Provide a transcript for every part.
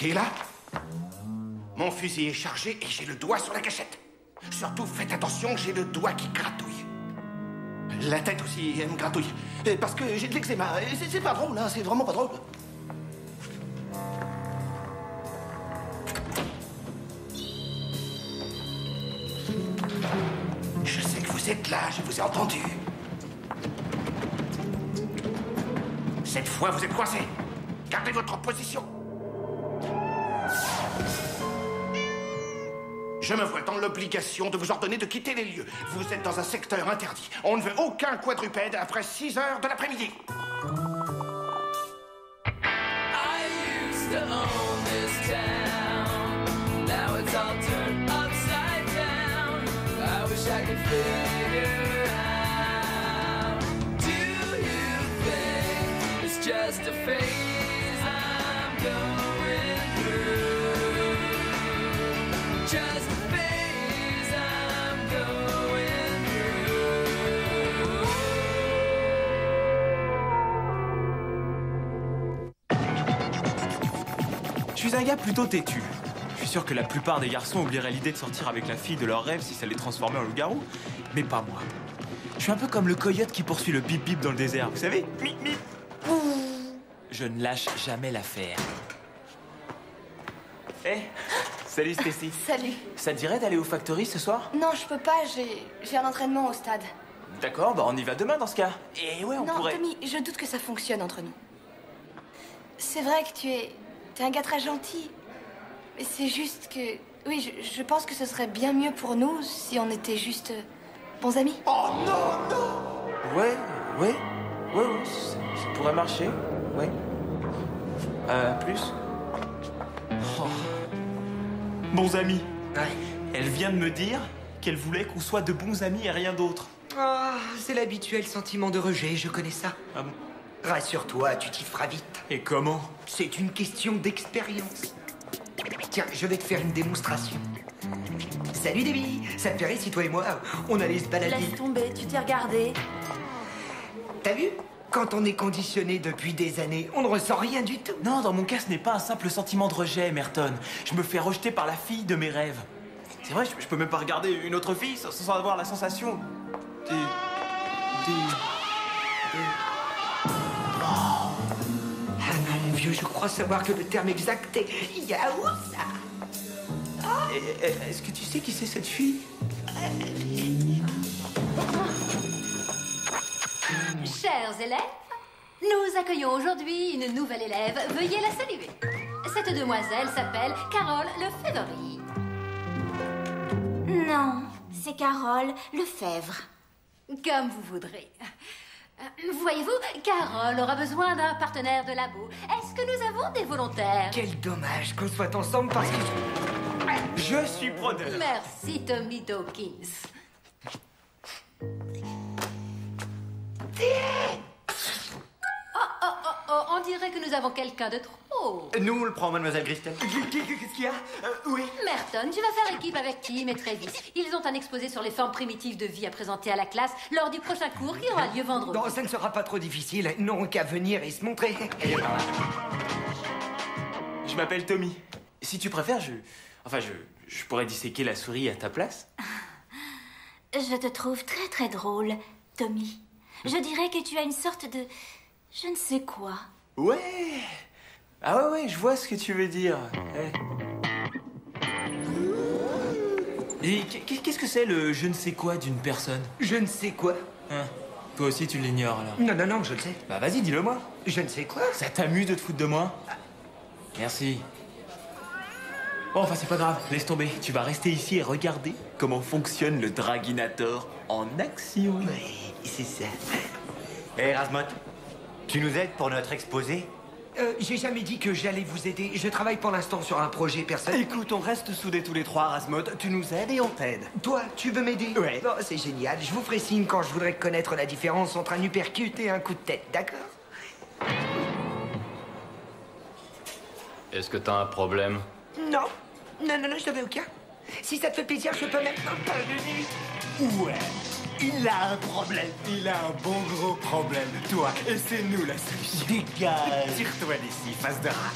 Qui est là? Mon fusil est chargé et j'ai le doigt sur la gâchette. Surtout, faites attention, j'ai le doigt qui gratouille. La tête aussi, elle me gratouille. Parce que j'ai de l'eczéma. C'est pas drôle, hein, c'est vraiment pas drôle. Je sais que vous êtes là, je vous ai entendu. Cette fois, vous êtes coincé. Gardez votre position. Je me vois dans l'obligation de vous ordonner de quitter les lieux. Vous êtes dans un secteur interdit. On ne veut aucun quadrupède après 6 heures de l'après-midi. Just a phase I'm going through. Just a phase I'm going through. Je suis un gars plutôt têtu. Je suis sûr que la plupart des garçons oublieraient l'idée de sortir avec la fille de leur rêve si ça les transformait en loup-garou. Mais pas moi. Je suis un peu comme le coyote qui poursuit le bip-bip dans le désert, vous savez? Mip, mip. Je ne lâche jamais l'affaire. Hé, salut Stacy. Salut. Ça te dirait d'aller au Factory ce soir? Non, je peux pas, j'ai un entraînement au stade. D'accord, bah on y va demain dans ce cas. Et ouais, on pourrait... Non, Tommy, je doute que ça fonctionne entre nous. C'est vrai que t'es un gars très gentil. Mais c'est juste que... Oui, je pense que ce serait bien mieux pour nous si on était juste bons amis. Oh non, non! Ouais, ça pourrait marcher, ouais. Plus? Oh. Bons amis. Ouais. Elle vient de me dire qu'elle voulait qu'on soit de bons amis et rien d'autre. Ah, c'est l'habituel sentiment de rejet, je connais ça. Ah bon? Rassure-toi, tu t'y feras vite. Et comment? C'est une question d'expérience. Tiens, je vais te faire une démonstration. Salut Debbie, ça te ferait si toi et moi, on allait se balader? Laisse tomber, tu t'es regardé. T'as vu? Quand on est conditionné depuis des années, on ne ressent rien du tout. Non, dans mon cas, ce n'est pas un simple sentiment de rejet, Merton. Je me fais rejeter par la fille de mes rêves. C'est vrai, je peux même pas regarder une autre fille sans avoir la sensation Ah non, mon vieux, je crois savoir que le terme exact est yaouza. Est-ce que tu sais qui c'est cette fille? Chers élèves, nous accueillons aujourd'hui une nouvelle élève. Veuillez la saluer. Cette demoiselle s'appelle Carole Lefèvre. Non, c'est Carole Lefèvre. Comme vous voudrez. Voyez-vous, Carole aura besoin d'un partenaire de labo. Est-ce que nous avons des volontaires? Quel dommage qu'on soit ensemble parce que... Je suis preneur. Merci, Tommy Dawkins. Oh, on dirait que nous avons quelqu'un de trop. Nous, on le prend, mademoiselle Christelle. Qu'est-ce qu'il y a? Oui. Merton, tu vas faire équipe avec Tim et Travis. Ils ont un exposé sur les formes primitives de vie à présenter à la classe lors du prochain cours qui aura lieu vendredi. Non, ça ne sera pas trop difficile. Ils n'auront qu'à venir et se montrer. Je m'appelle Tommy. Si tu préfères, je pourrais disséquer la souris à ta place. Je te trouve très très drôle, Tommy. Je dirais que tu as une sorte de... je ne sais quoi. Ouais. Ah ouais, je vois ce que tu veux dire. Et qu'est-ce que c'est le je ne sais quoi d'une personne? Je ne sais quoi? Hein? Toi aussi, tu l'ignores, alors? Non, je le sais. Bah vas-y, dis-le-moi. Je ne sais quoi? Ça t'amuse de te foutre de moi? Merci. Bon, enfin, c'est pas grave. Laisse tomber. Tu vas rester ici et regarder comment fonctionne le Draginator en action. Oui, c'est ça. Hé, Razmot, tu nous aides pour notre exposé? J'ai jamais dit que j'allais vous aider. Je travaille pour l'instant sur un projet personnel. Écoute, on reste soudés tous les trois, Razmot. Tu nous aides et on t'aide. Toi, tu veux m'aider? Ouais. Bon, c'est génial. Je vous ferai signe quand je voudrais connaître la différence entre un uppercut et un coup de tête, d'accord? Est-ce que t'as un problème? Non, je n'en ai aucun. Si ça te fait plaisir, je peux maintenant t'inviter. Ouais, il a un problème. Il a un bon gros problème, toi. Et c'est nous la solution. Dégage. Tire-toi d'ici, face de rat.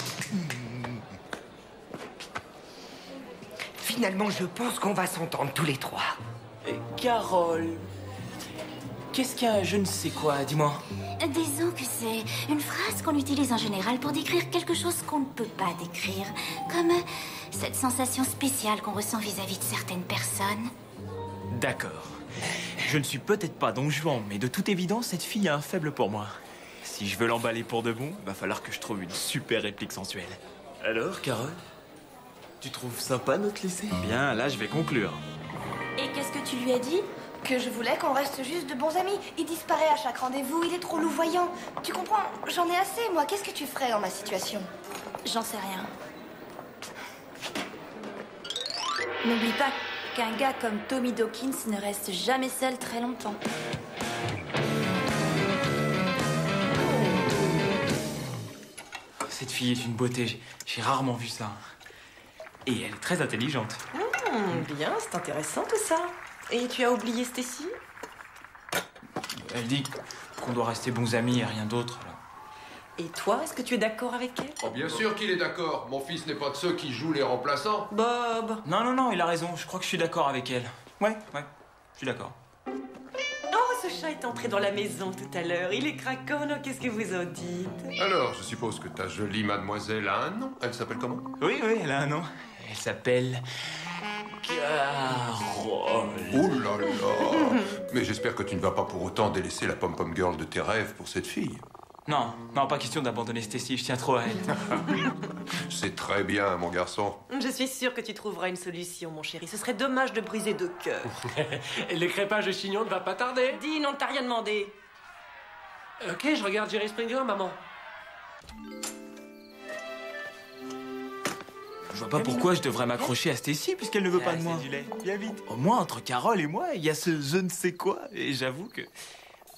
finalement, je pense qu'on va s'entendre tous les trois. Carole, qu'est-ce qu'il y a je ne sais quoi, dis-moi. Disons que c'est une phrase qu'on utilise en général pour décrire quelque chose qu'on ne peut pas décrire. Comme cette sensation spéciale qu'on ressent vis-à-vis de certaines personnes. D'accord. Je ne suis peut-être pas Don Juan, mais de toute évidence, cette fille a un faible pour moi. Si je veux l'emballer pour de bon, va falloir que je trouve une super réplique sensuelle. Alors, Carole, tu trouves sympa notre lycée? Bien, là, je vais conclure. Et qu'est-ce que tu lui as dit? Que je voulais qu'on reste juste de bons amis. Il disparaît à chaque rendez-vous, il est trop louvoyant. Tu comprends? J'en ai assez, moi. Qu'est-ce que tu ferais dans ma situation? J'en sais rien. N'oublie pas qu'un gars comme Tommy Dawkins ne reste jamais seul très longtemps. Cette fille est une beauté, j'ai rarement vu ça. Et elle est très intelligente. Bien, c'est intéressant tout ça. Et tu as oublié Stacy? Elle dit qu'on doit rester bons amis et rien d'autre. Là. Et toi, est-ce que tu es d'accord avec elle? Oh, bien sûr qu'il est d'accord. Mon fils n'est pas de ceux qui jouent les remplaçants. Bob! Non, il a raison. Je crois que je suis d'accord avec elle. Ouais, je suis d'accord. Oh, ce chat est entré dans la maison tout à l'heure. Il est craquant, qu'est-ce que vous en dites? Alors, je suppose que ta jolie mademoiselle a un nom. Elle s'appelle comment? Oui, elle a un nom. Elle s'appelle... Carole. Oh là là. Mais j'espère que tu ne vas pas pour autant délaisser la pom-pom girl de tes rêves pour cette fille. Non, pas question d'abandonner Stacy, je tiens trop à elle. C'est très bien, mon garçon. Je suis sûre que tu trouveras une solution, mon chéri. Ce serait dommage de briser deux cœurs. Et le crépage de chignon ne va pas tarder. Dis, non, t'as rien demandé. Ok, je regarde Jerry Springer, maman. Je vois pas pourquoi je devrais m'accrocher à Stacy puisqu'elle ne veut pas de moi. Viens vite. Au moins, entre Carole et moi, il y a ce je ne sais quoi. Et j'avoue que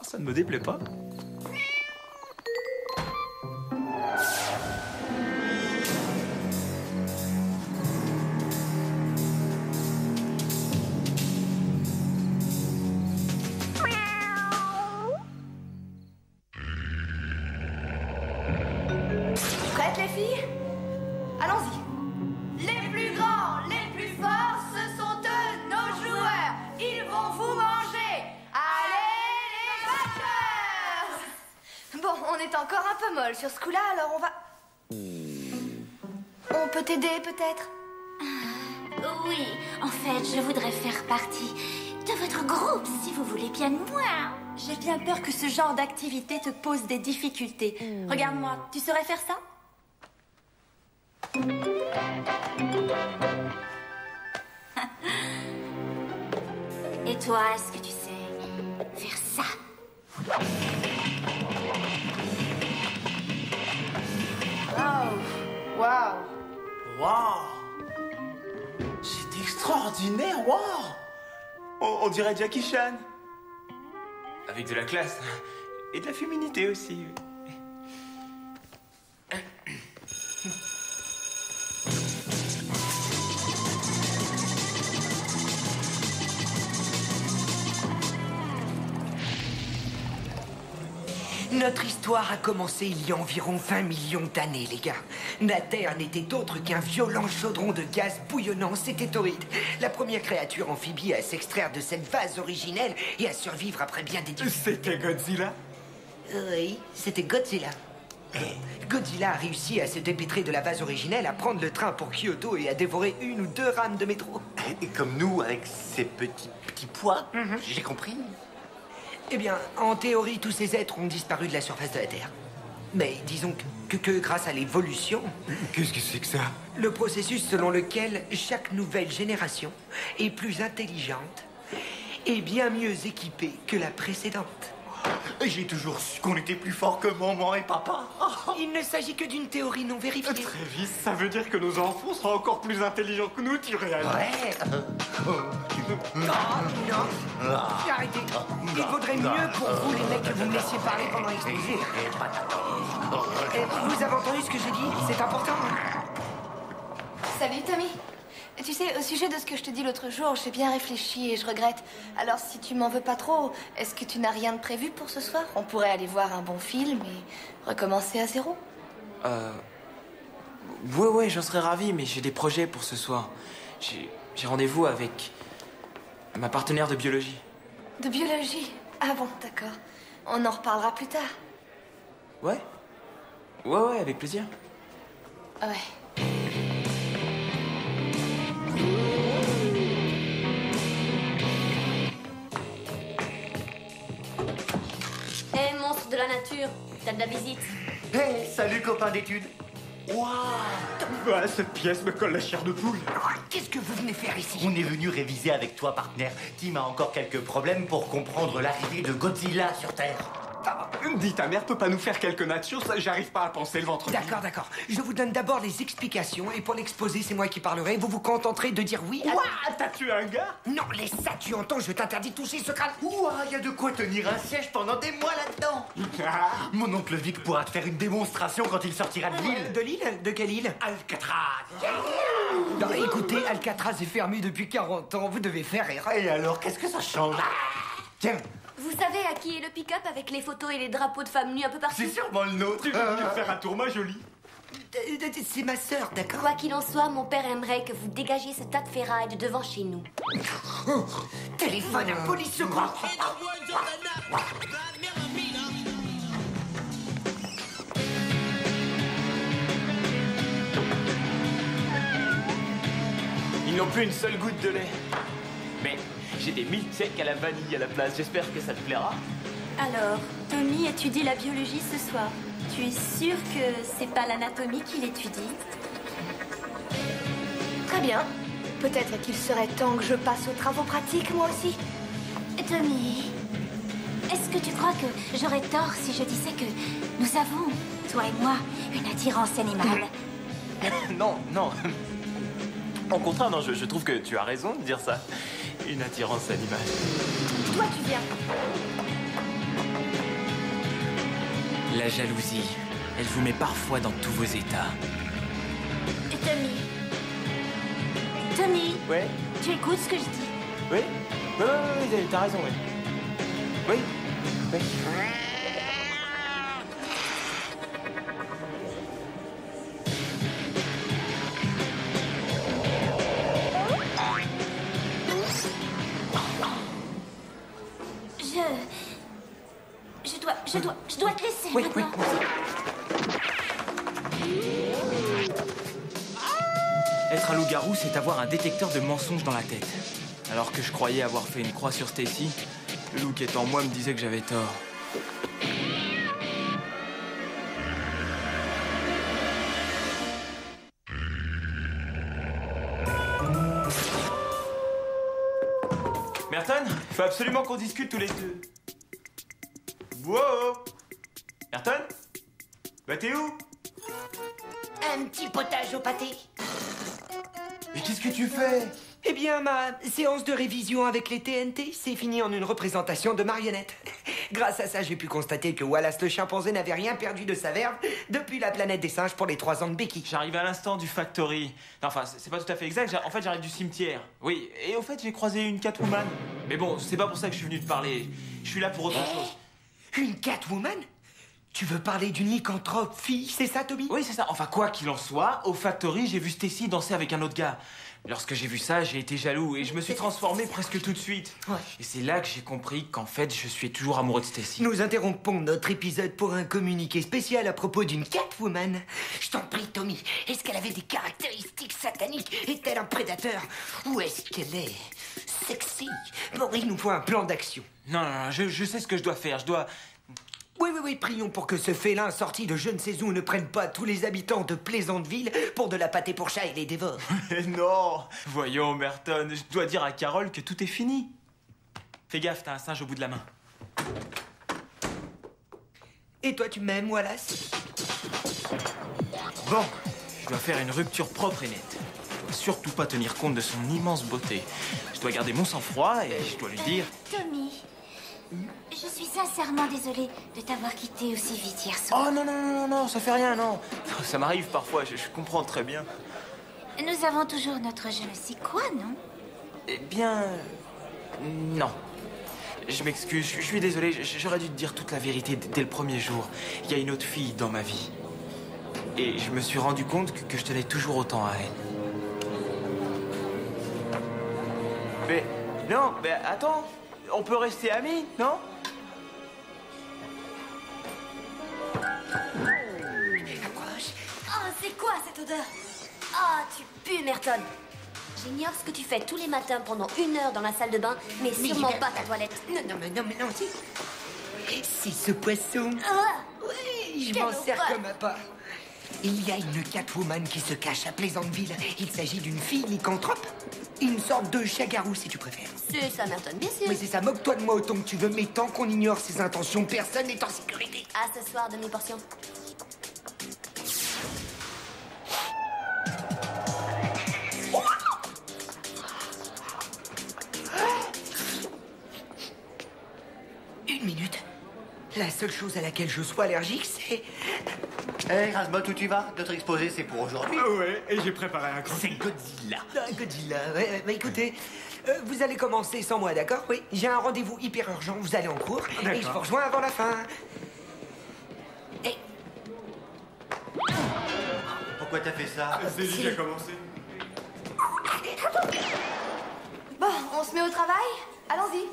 ça ne me déplaît pas. Prêtes, les filles? Allons-y. Les plus grands, les plus forts, ce sont eux, nos joueurs. Ils vont vous manger. Allez, les Packers! Bon, on est encore un peu molle sur ce coup-là, alors on va... On peut t'aider, peut-être? Oui, en fait, je voudrais faire partie de votre groupe, si vous voulez bien de moi. J'ai bien peur que ce genre d'activité te pose des difficultés. Regarde-moi, tu saurais faire ça? Et toi, est-ce que tu sais faire ça? Waouh! Waouh! C'est extraordinaire, waouh! On dirait Jackie Chan. Avec de la classe. Et de la féminité aussi. Notre histoire a commencé il y a environ 20 millions d'années, les gars. La Terre n'était autre qu'un violent chaudron de gaz bouillonnant, c'était torride. La première créature amphibie à s'extraire de cette vase originelle et à survivre après bien des difficultés. C'était Godzilla? Oui, c'était Godzilla. Godzilla a réussi à se dépêtrer de la vase originelle, à prendre le train pour Kyoto et à dévorer 1 ou 2 rames de métro. Et comme nous, avec ces petits pois, j'ai compris. Eh bien, en théorie, tous ces êtres ont disparu de la surface de la Terre. Mais disons que grâce à l'évolution... Qu'est-ce que c'est que ça? Le processus selon lequel chaque nouvelle génération est plus intelligente et bien mieux équipée que la précédente. J'ai toujours su qu'on était plus fort que maman et papa. Il ne s'agit que d'une théorie non vérifiée. Travis, ça veut dire que nos enfants seront encore plus intelligents que nous, tu réalises? Ouais. Non. Arrêtez. Il vaudrait mieux pour vous, les mecs, que vous me laissiez parler pendant l'exposé. Vous avez entendu ce que j'ai dit? C'est important. Salut, Tommy. Tu sais, au sujet de ce que je te dis l'autre jour, j'ai bien réfléchi et je regrette. Alors, si tu m'en veux pas trop, est-ce que tu n'as rien de prévu pour ce soir? On pourrait aller voir un bon film et recommencer à zéro. Ouais, j'en serais ravi, mais j'ai des projets pour ce soir. J'ai rendez-vous avec ma partenaire de biologie. De biologie? Ah bon, d'accord. On en reparlera plus tard. Ouais? Ouais, avec plaisir. Ouais. Hé, monstre de la nature, t'as de la visite. Hey, salut copain d'études. Waouh! Ah, cette pièce me colle la chair de poule. Qu'est-ce que vous venez faire ici? On est venu réviser avec toi, partenaire. Tim a encore quelques problèmes pour comprendre l'arrivée de Godzilla sur Terre. Dis, ta mère peut pas nous faire quelques natures, ça, j'arrive pas à penser le ventre. D'accord. Je vous donne d'abord les explications et pour l'exposer, c'est moi qui parlerai. Vous vous contenterez de dire oui à... Ouah, t'as tué un gars? Non, laisse ça, tu entends, je t'interdis de toucher ce crâne. Ouah, y a de quoi tenir un siège pendant des mois là-dedans. Mon oncle Vic pourra te faire une démonstration quand il sortira de l'île. De l'île? De quelle île? Alcatraz. Non, écoutez, Alcatraz est fermé depuis 40 ans, vous devez faire erreur. Et alors, qu'est-ce que ça change? Tiens, Vous savez à qui est le pick-up avec les photos et les drapeaux de femmes nues un peu partout? c'est sûrement le nôtre. Tu veux venir faire un tour, ma jolie? C'est ma sœur, d'accord? Quoi qu'il en soit, mon père aimerait que vous dégagiez ce tas de ferraille de devant chez nous. Téléphone à police secours. Ils n'ont plus une seule goutte de lait. Mais j'ai des milkshakes à la vanille à la place, j'espère que ça te plaira. Alors, Tommy étudie la biologie ce soir. Tu es sûr que c'est pas l'anatomie qu'il étudie? Très bien. Peut-être qu'il serait temps que je passe aux travaux pratiques, moi aussi. Tommy, est-ce que tu crois que j'aurais tort si je disais que nous avons, toi et moi, une attirance animale? Non. Au contraire, non, je trouve que tu as raison de dire ça. Une attirance animale. Toi, tu viens. La jalousie, elle vous met parfois dans tous vos états. Et Tommy, Ouais? tu écoutes ce que je dis? Oui? Oui, t'as raison, oui. Oui? Oui. Je dois te laisser maintenant. Être un loup-garou, c'est avoir un détecteur de mensonges dans la tête. Alors que je croyais avoir fait une croix sur Stacy, le loup qui est en moi me disait que j'avais tort. Merton, il faut absolument qu'on discute tous les deux. Wow! Merton? Bah t'es où? Un petit potage au pâté. Mais qu'est-ce que tu fais? Eh bien, ma séance de révision avec les TNT s'est finie en une représentation de marionnettes. Grâce à ça, j'ai pu constater que Wallace le chimpanzé n'avait rien perdu de sa verve depuis la planète des singes pour les 3 ans de Becky. J'arrive à l'instant du factory. Non, enfin, c'est pas tout à fait exact. En fait, j'arrive du cimetière. Oui, et au fait, j'ai croisé une Catwoman. Mais bon, c'est pas pour ça que je suis venu te parler. Je suis là pour autre chose. Une Catwoman? Tu veux parler d'une lycanthrope fille, c'est ça, Tommy? Oui, c'est ça. Enfin, quoi qu'il en soit, au factory, j'ai vu Stacy danser avec un autre gars. Lorsque j'ai vu ça, j'ai été jaloux et je me suis transformé presque tout de suite. Ouais. Et c'est là que j'ai compris qu'en fait, je suis toujours amoureux de Stacy. Nous interrompons notre épisode pour un communiqué spécial à propos d'une Catwoman. Je t'en prie, Tommy, est-ce qu'elle avait des caractéristiques sataniques? Est-elle un prédateur? Ou est-ce qu'elle est sexy? Bon, il nous faut un plan d'action. Non, je sais ce que je dois faire. Je dois... Oui, prions pour que ce félin sorti de je ne sais où ne prenne pas tous les habitants de Plaisanteville pour de la pâté pour chat et les dévore. Non! Voyons, Merton, je dois dire à Carole que tout est fini. Fais gaffe, t'as un singe au bout de la main. Et toi, tu m'aimes, Wallace? Bon, je dois faire une rupture propre et nette. Je dois surtout pas tenir compte de son immense beauté. Je dois garder mon sang-froid et je dois lui dire... Tommy, je suis sincèrement désolée de t'avoir quitté aussi vite hier soir. Oh non, ça fait rien, non. Ça m'arrive parfois, je comprends très bien. Nous avons toujours notre je ne sais quoi, non? Eh bien... non. Je m'excuse, je suis désolé, j'aurais dû te dire toute la vérité dès le premier jour. Il y a une autre fille dans ma vie. Et je me suis rendu compte que je tenais toujours autant à elle. Mais non, mais attends, on peut rester amis, non? Approche. Oh, c'est quoi cette odeur? Oh, tu pues, Merton. J'ignore ce que tu fais tous les matins pendant 1 heure dans la salle de bain, mais sûrement pas ta toilette. Non, si. C'est ce poisson. Ah, Oui, je quelle m'en sers horreur. comme un pas. Il y a une Catwoman qui se cache à Pleasantville. Il s'agit d'une fille lycanthrope. Une sorte de chat-garou, si tu préfères. C'est ça, Merton, bien sûr. Mais c'est ça, moque-toi de moi autant que tu veux, mais tant qu'on ignore ses intentions, personne n'est en sécurité. À ce soir, demi-portion. Une minute. La seule chose à laquelle je sois allergique, c'est... Hé, Razbot, où tu vas? Notre exposé, c'est pour aujourd'hui. Ouais, et j'ai préparé un C'est Godzilla. Ah, Godzilla, ouais. Bah écoutez, vous allez commencer sans moi, d'accord? Oui, j'ai un rendez-vous hyper urgent, vous allez en cours, et je vous rejoins avant la fin. Et... Pourquoi t'as fait ça? C'est lui qui a commencé. Bon, on se met au travail? Allons-y.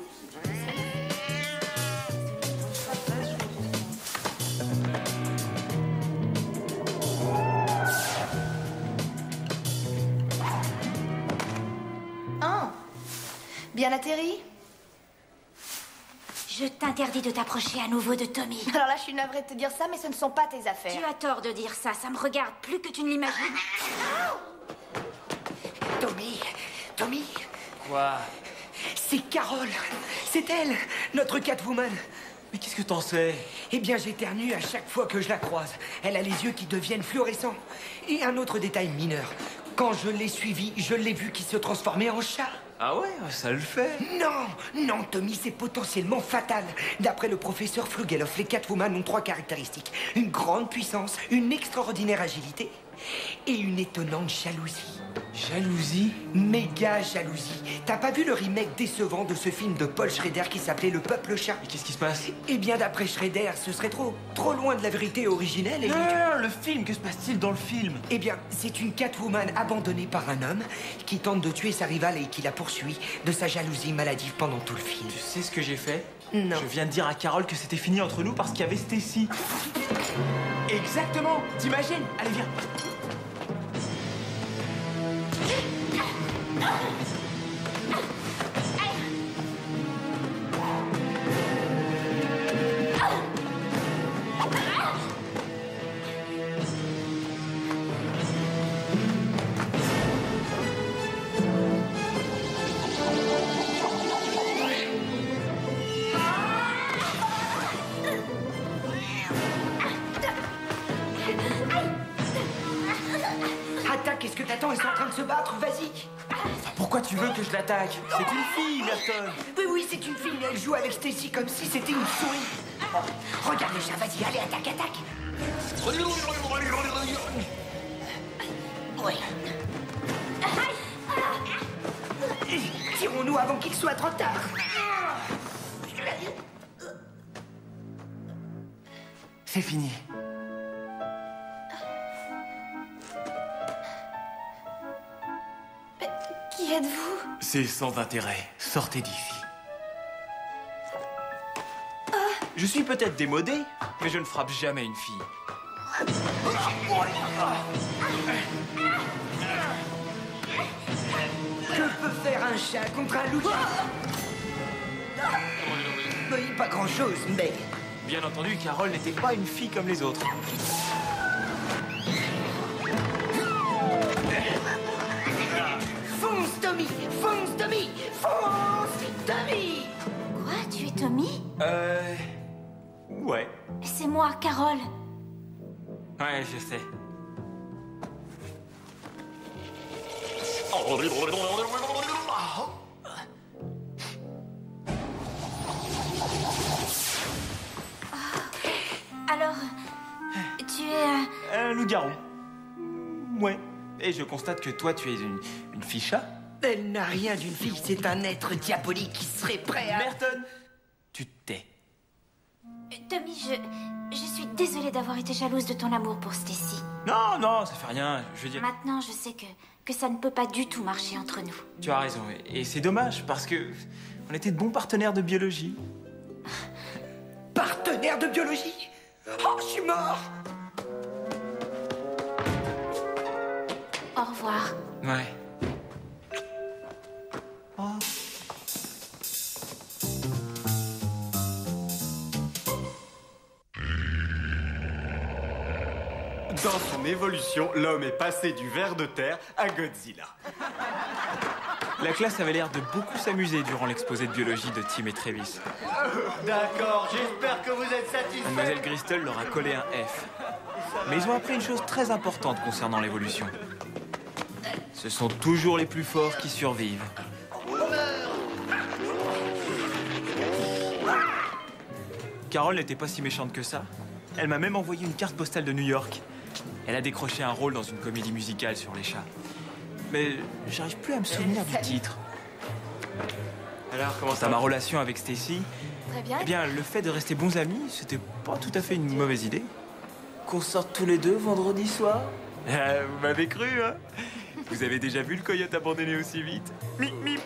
Oh. Bien atterri? Je t'interdis de t'approcher à nouveau de Tommy. Alors là, je suis navrée de te dire ça, mais ce ne sont pas tes affaires. Tu as tort de dire ça, ça me regarde plus que tu ne l'imagines. Tommy, Quoi? c'est Carole. C'est elle, notre Catwoman. Mais qu'est-ce que t'en sais? Eh bien, j'éternue à chaque fois que je la croise. Elle a les yeux qui deviennent fluorescents. Et un autre détail mineur. Quand je l'ai suivie, je l'ai vue qui se transformait en chat. Ah ouais, ça le fait. Non, Tommy, c'est potentiellement fatal. D'après le professeur Flugeloff, les Catwoman ont 3 caractéristiques. Une grande puissance, une extraordinaire agilité et une étonnante jalousie. Jalousie? Méga jalousie. T'as pas vu le remake décevant de ce film de Paul Schrader qui s'appelait Le Peuple Chat? Mais qu'est-ce qui se passe? Eh bien, d'après Schrader, ce serait trop loin de la vérité originelle et... Non, le film, que se passe-t-il dans le film? Eh bien, c'est une Catwoman abandonnée par un homme qui tente de tuer sa rivale et qui la poursuit de sa jalousie maladive pendant tout le film. Tu sais ce que j'ai fait? Non. Je viens de dire à Carole que c'était fini entre nous parce qu'il y avait Stacy. Exactement. T'imagines? Allez, viens. Attaque, est-ce que t'attends? Ils sont en train de se battre, vas-y. Pourquoi tu veux que je l'attaque? C'est une fille, Merton. Oui, c'est une fille, mais elle joue avec Stacy comme si c'était une souris. Regarde le chat, vas-y, allez, attaque. Oui. Tirons-nous avant qu'il soit trop tard. C'est fini. Qui êtes-vous? C'est sans intérêt. Sortez d'ici. Je suis peut-être démodé, mais je ne frappe jamais une fille. Que peut faire un chat contre un loup? Oui, pas grand-chose, mais... Bien entendu, Carole n'était pas une fille comme les autres. Fonce, Tommy! Fonce, Tommy! Fonce, Tommy! Quoi? Tu es Tommy? Ouais. C'est moi, Carole. Ouais, je sais. Alors, tu es... Un loup-garou. Ouais. Et je constate que toi, tu es une fille chat. Elle n'a rien d'une fille, c'est un être diabolique qui serait prêt à... Merton, tu tais. Tommy, je suis désolée d'avoir été jalouse de ton amour pour Stacy. Non, ça fait rien. Je veux dire... Maintenant, je sais que que ça ne peut pas du tout marcher entre nous. Tu as raison, et c'est dommage parce que on était de bons partenaires de biologie. Partenaire de biologie? Oh, je suis mort! Au revoir. Ouais. Dans son évolution, l'homme est passé du ver de terre à Godzilla. La classe avait l'air de beaucoup s'amuser durant l'exposé de biologie de Tim et Travis. D'accord, j'espère que vous êtes satisfait. Mademoiselle Gristle leur a collé un F. Mais ils ont appris une chose très importante concernant l'évolution. Ce sont toujours les plus forts qui survivent. Carole n'était pas si méchante que ça. Elle m'a même envoyé une carte postale de New York. Elle a décroché un rôle dans une comédie musicale sur les chats. Mais j'arrive plus à me souvenir du titre. Alors, comment ça Dans va? ma relation avec Stacy, Très bien. eh bien, le fait de rester bons amis, c'était pas tout à fait une mauvaise idée. Qu'on sorte tous les deux vendredi soir. Vous m'avez cru, hein? Vous avez déjà vu le coyote abandonné aussi vite? Mip, mip.